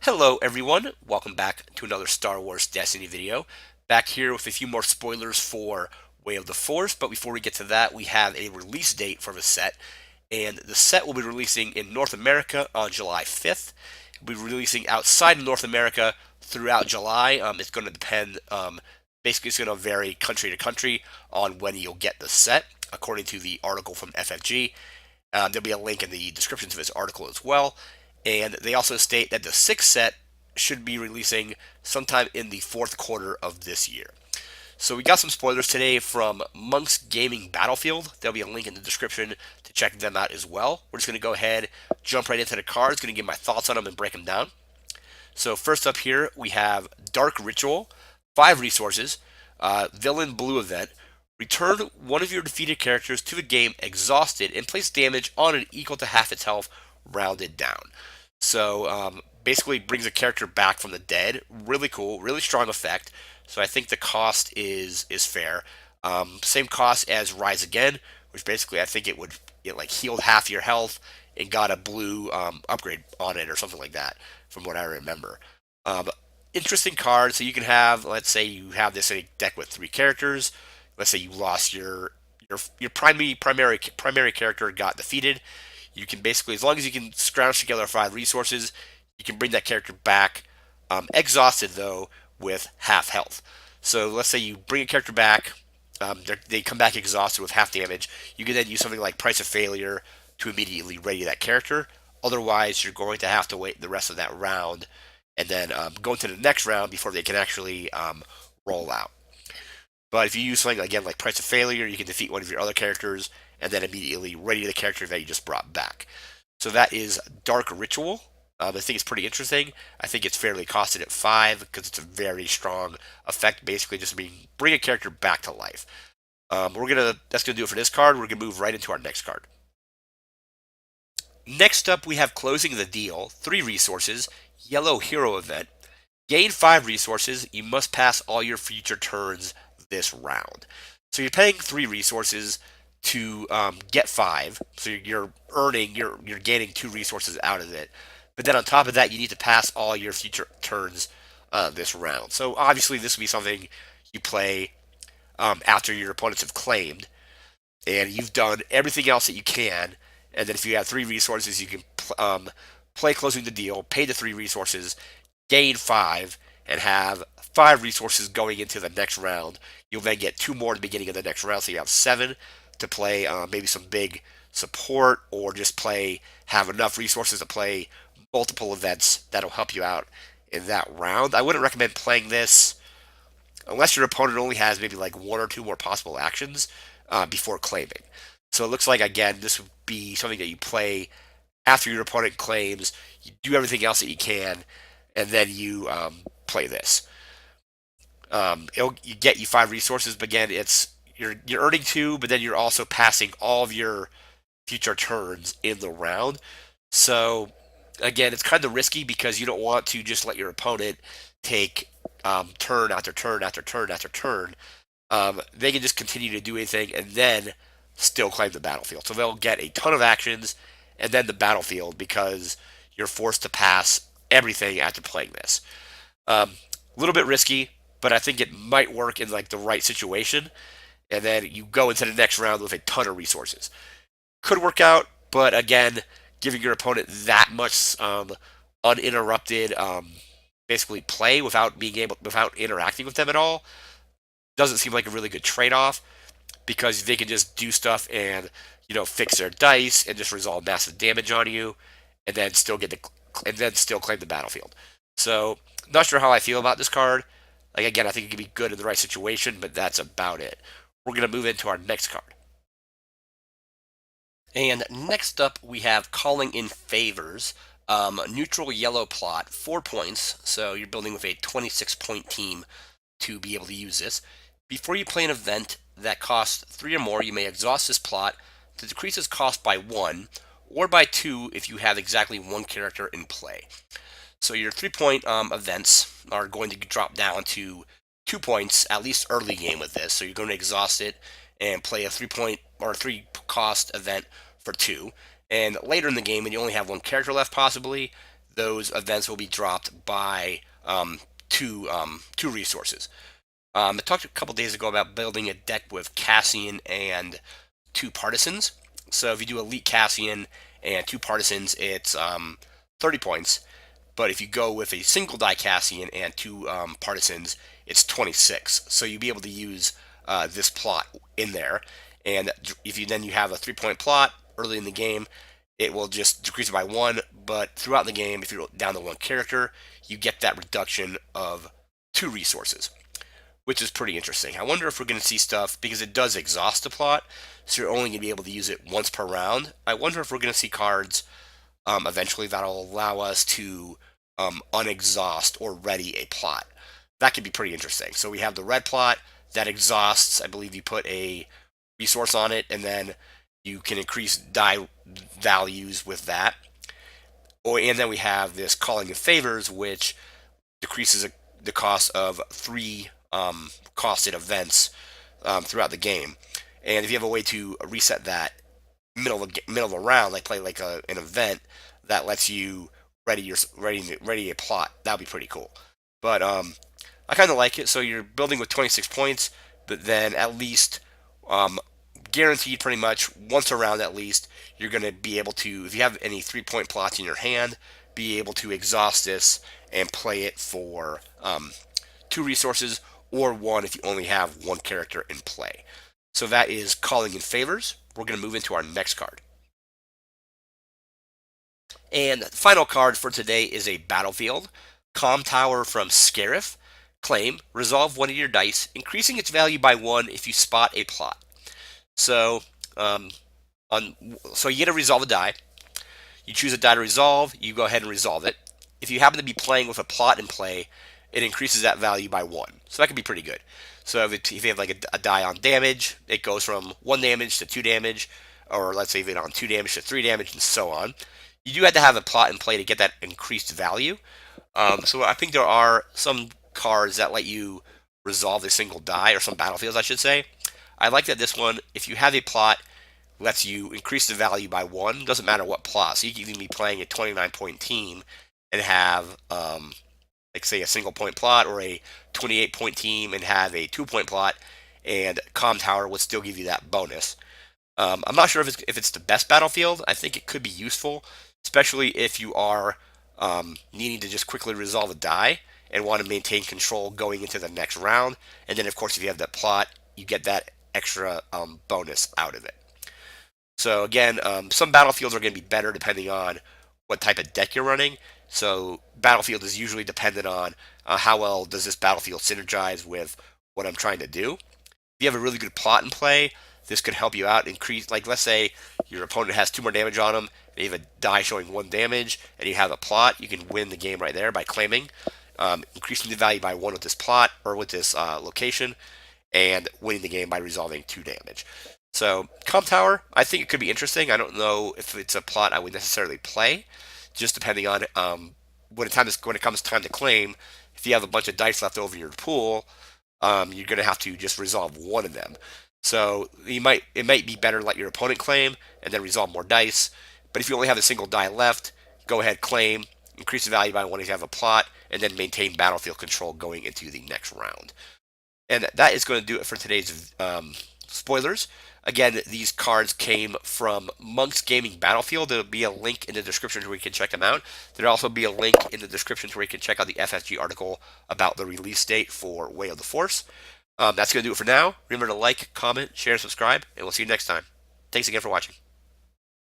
Hello everyone, welcome back to another Star Wars Destiny video. Back here with a few more spoilers for Way of the Force, but before we get to that, we have a release date for the set, and the set will be releasing in North America on July 5th. It'll be releasing outside of North America throughout July. It's going to depend, basically it's going to vary country to country on when you'll get the set, according to the article from FFG. There'll be a link in the description to this article as well. And they also state that the sixth set should be releasing sometime in the fourth quarter of this year. So we got some spoilers today from Monk's Gaming Battlefield. There'll be a link in the description to check them out as well. We're just going to go ahead, jump right into the cards, going to give my thoughts on them and break them down. So first up here, we have Dark Ritual, 5 resources, Villain Blue Event. Return one of your defeated characters to the game exhausted and place damage on it equal to half its health, rounded down. So basically brings a character back from the dead. Really cool, really strong effect. So I think the cost is fair. Same cost as Rise Again, which basically I think it like healed half your health and got a blue upgrade on it or something like that, from what I remember. Interesting card. So you can have, let's say you have this in a deck with 3 characters. Let's say you lost your primary character got defeated. You can basically, as long as you can scrounge together 5 resources, you can bring that character back, exhausted though, with half health. So let's say you bring a character back, they come back exhausted with half damage. You can then use something like Price of Failure to immediately ready that character. Otherwise, you're going to have to wait the rest of that round and then go into the next round before they can actually roll out. But if you use something again like Price of Failure, you can defeat one of your other characters and then immediately ready the character that you just brought back. So that is Dark Ritual. I think it's pretty interesting. I think it's fairly costed at 5 because it's a very strong effect. Basically, just bring a character back to life. That's gonna do it for this card. We're gonna move right into our next card. Next up, we have Closing the Deal. 3 resources. Yellow Hero Event. Gain 5 resources. You must pass all your future turns this round. So you're paying 3 resources to get 5. So you're gaining 2 resources out of it. But then on top of that, you need to pass all your future turns this round. So obviously, this will be something you play after your opponents have claimed, and you've done everything else that you can. And then if you have 3 resources, you can play Closing the Deal, pay the 3 resources, gain 5, and have 5 resources going into the next round. You'll then get 2 more at the beginning of the next round, so you have 7 to play maybe some big support, or just have enough resources to play multiple events that'll help you out in that round. I wouldn't recommend playing this unless your opponent only has maybe like 1 or 2 more possible actions before claiming. So it looks like, again, this would be something that you play after your opponent claims. You do everything else that you can, and then you play this. It'll get you 5 resources, but again, you're earning 2, but then you're also passing all of your future turns in the round. So again, it's kind of risky because you don't want to just let your opponent take turn after turn after turn after turn. They can just continue to do anything and then still claim the battlefield. So they'll get a ton of actions and then the battlefield because you're forced to pass everything after playing this. A little bit risky, but I think it might work in like the right situation. And then you go into the next round with a ton of resources. Could work out, but again, giving your opponent that much uninterrupted basically play without interacting with them at all doesn't seem like a really good trade-off, because they can just do stuff and fix their dice and just resolve massive damage on you and then still claim the battlefield. So not sure how I feel about this card. Like, again, I think it can be good in the right situation, but that's about it. We're going to move into our next card. And next up, we have Calling in Favors. Neutral yellow plot, 4 points. So you're building with a 26-point team to be able to use this. Before you play an event that costs 3 or more, you may exhaust this plot to decrease its cost by 1, or by 2 if you have exactly 1 character in play. So your 3-point events are going to drop down to 2 points, at least early game with this. So you're going to exhaust it and play a 3-point or 3-cost event for 2. And later in the game, when you only have 1 character left possibly, those events will be dropped by two resources. I talked a couple days ago about building a deck with Cassian and two partisans. So if you do Elite Cassian and two partisans, it's 30 points. But if you go with a single die Cassian and two partisans, it's 26. So you'll be able to use this plot in there. And if you have a 3-point plot early in the game, it will just decrease it by one. But throughout the game, if you're down to one character, you get that reduction of two resources, which is pretty interesting. I wonder if we're going to see stuff, because it does exhaust the plot, so you're only going to be able to use it once per round. I wonder if we're going to see cards eventually that'll allow us to unexhaust or ready a plot. That could be pretty interesting. So we have the red plot that exhausts. I believe you put a resource on it, and then you can increase die values with that. And then we have this calling of favors, which decreases the cost of three costed events throughout the game. And if you have a way to reset that middle of a round, like play like an event that lets you ready a plot, that would be pretty cool. But I kind of like it. So you're building with 26 points, but then at least guaranteed pretty much once around at least, you're going to be able to, if you have any 3-point plots in your hand, be able to exhaust this and play it for two resources, or one if you only have one character in play. So that is calling in favors. We're going to move into our next card. And the final card for today is a battlefield. Comm Tower from Scarif. Claim, resolve one of your dice, increasing its value by one if you spot a plot. So, so you get to resolve a die. You choose a die to resolve, you go ahead and resolve it. If you happen to be playing with a plot in play, it increases that value by one. So that could be pretty good. So if you have like a die on damage, it goes from 1 damage to 2 damage, or let's say if it's on 2 damage to 3 damage, and so on. You do have to have a plot in play to get that increased value. So I think there are some cards that let you resolve a single die, or some battlefields, I should say. I like that this one, if you have a plot, lets you increase the value by one. Doesn't matter what plot. So you can even be playing a 29-point team and have, like say, a single point plot, or a 28-point team and have a 2-point plot, and Comm Tower would still give you that bonus. I'm not sure if it's the best battlefield. I think it could be useful, especially if you are needing to just quickly resolve a die and want to maintain control going into the next round. And then, of course, if you have that plot, you get that extra bonus out of it. So again, some battlefields are going to be better depending on what type of deck you're running. So battlefield is usually dependent on how well does this battlefield synergize with what I'm trying to do. If you have a really good plot in play, this could help you out. Increase, like let's say your opponent has 2 more damage on them, and you have a die showing 1 damage, and you have a plot, you can win the game right there by claiming, increasing the value by 1 with this plot or with this location, and winning the game by resolving 2 damage. So Comm Tower, I think it could be interesting. I don't know if it's a plot I would necessarily play, just depending on when it comes time to claim. If you have a bunch of dice left over in your pool, you're going to have to just resolve one of them. So it might be better to let your opponent claim and then resolve more dice. But if you only have a single die left, go ahead, claim, increase the value by one if you have a plot, and then maintain battlefield control going into the next round. And that is going to do it for today's spoilers. Again, these cards came from Monk's Gaming Battlefield. There'll be a link in the description where you can check them out. There'll also be a link in the description where you can check out the FFG article about the release date for Way of the Force. That's going to do it for now. Remember to like, comment, share, and subscribe, and we'll see you next time. Thanks again for watching.